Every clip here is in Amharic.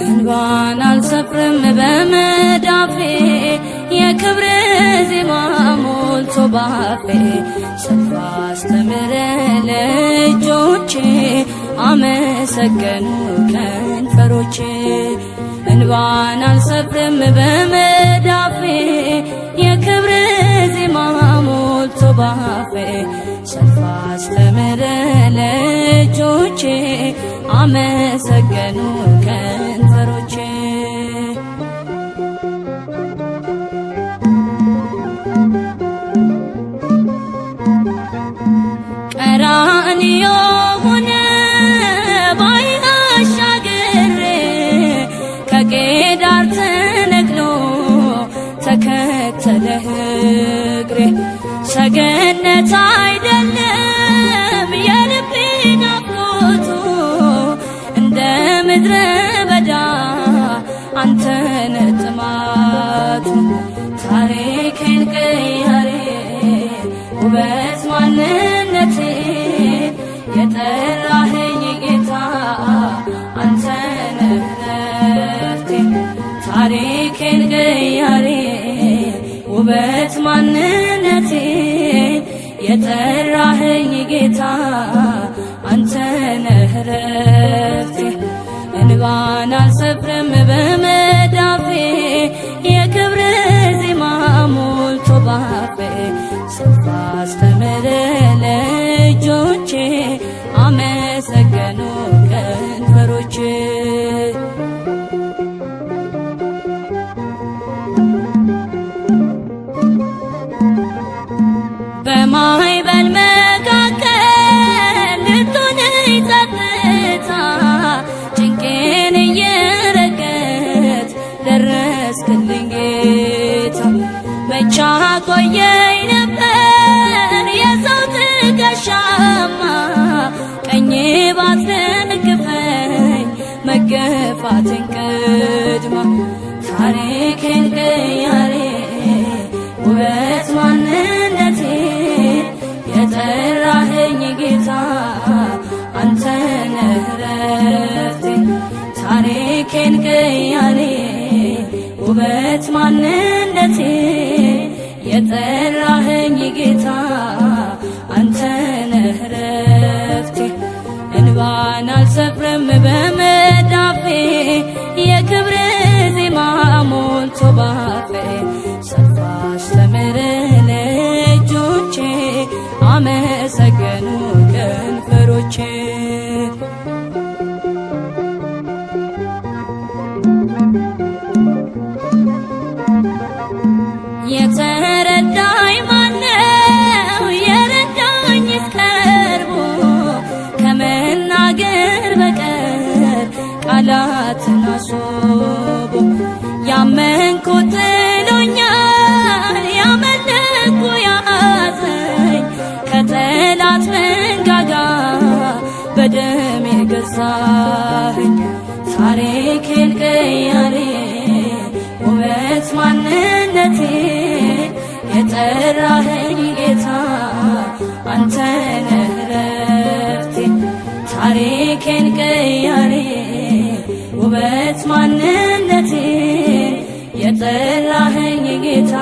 እንባን አልሰፍርም በመዳፌ የክብር ዜማ ሞልቶ ባፌ ሰልፍ አስተምረ ለእጆቼ አመሰገኑ ከንፈሮቼ እንባን አልሰፍርም በመዳፌ የክብር ዜማ ሞልቶ ባፌ ሰልፍ አስተምረ ለእጆቼ አመሰገኑ ከንፈሮቼ ቀራንዮ ሆነ ባሕር አሻግሬ ከቄዳር ተነቅሎ ተከተለህ እግሬ ሰገነት አይደለም የልቤ ናፍቆቱ እንደ ምድረ በዳ አንተነ ጥማቱ ታሪኬን ቀያሬ ውበት ማንነቴ የጠራኸኝ ጌታ አንተነ ረፍቴ ታሪኬን ቀያሬ ውበት ማንነቴ የጠራኸኝ ጌታ አንተነህ ረፍቴ እንባን አልሰፍርም በመዳፌ የክብር ዜማ ሞልቶ ባፌ ሰልፍ አስተምረ ለእጆቼ አመሰገኑ ከንፈሮቼ በማዕበል መካከል ልትሆነኝ ጸጥታ ጭንቄን እየረገጥ ደረስክልኝ ጌታ መቻ ቆየኝ ነበር የሰው ትከሻማ ቀኜ ባትደግፈኝ መገፋትን ቅድማ ታሪኬን ቀያሬ ውበት ማንነቴ የጠራኸኝ ጌታ አንተነህ ረፍቴ ታሪኬን ቀያሬ ውበት ማንነቴ የጠራኸኝ ጌታ አንተነህ ረፍቴ እንባን አልሰፍርም በመዳፌ የክብር ዜማ ሞልቶ ባፌ ሰልፍ አስተምረ ለእጆቼ አመሰገኑ ከንፈሮቼ የተረዳኝ ማነው የረዳኝስ ቀርቦ ከመናገር በቀር ቃላትን አስቦ ያመንኩት ጥሎኛል ያመለኩ ያዘኝ ከጠላት መንጋጋ በደም የገዛኸኝ ታሪኬን ቀያሬ ውበት ማንነቴ የጠራኸኝ ጌታ አንተነህ ረፍቴ ታሪኬን ቀያሬ ውበት ማንነቴ የጠራኸኝ ጌታ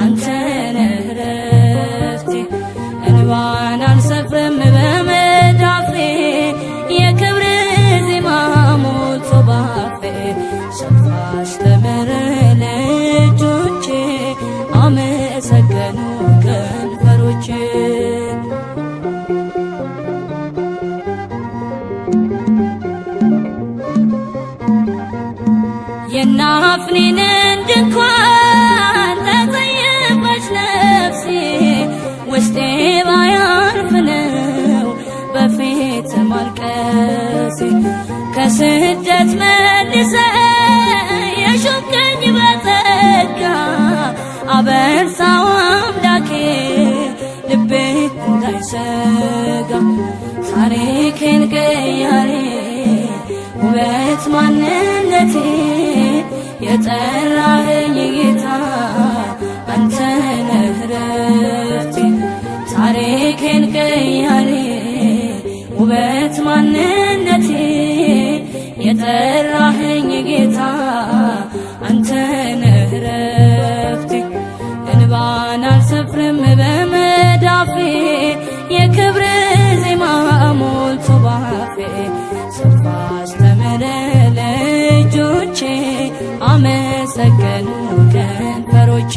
አንተነህ ረፍቴ እንባን አልሰፍርም በመዳፌ የክብር ዜማ ሞልቶ ባፌ ሰልፍ አስተምረ ለእጆቼ አመሰገኑ ከንፈሮቼ የናፍኔንን ድንኳን ተጸየፈች ነፍሴ ውስጤ ባያርፍ ነው በፊት ማልቀሴ ከስደት መልሰ የሾምከኝ በጸጋ አበርሳው አምላኬ ልቤ እንዳይሰጋ ታሪኬን ቀያሬ ውበት ማንነቴ የጠራኸኝ ጌታ አንተ ነህ ረፍቴ ታሪኬን ቀያሬ ውበት ማንነቴ የጠራኸኝ ጌታ አንተ ነህ ረፍቴ እንባን አልሰፍርም በመዳፌ የክብር ዜማ ሞልቶ ባፌ ሰፋ አስተምረ ለእጆቼ አመሰገኑ ከንፈሮቼ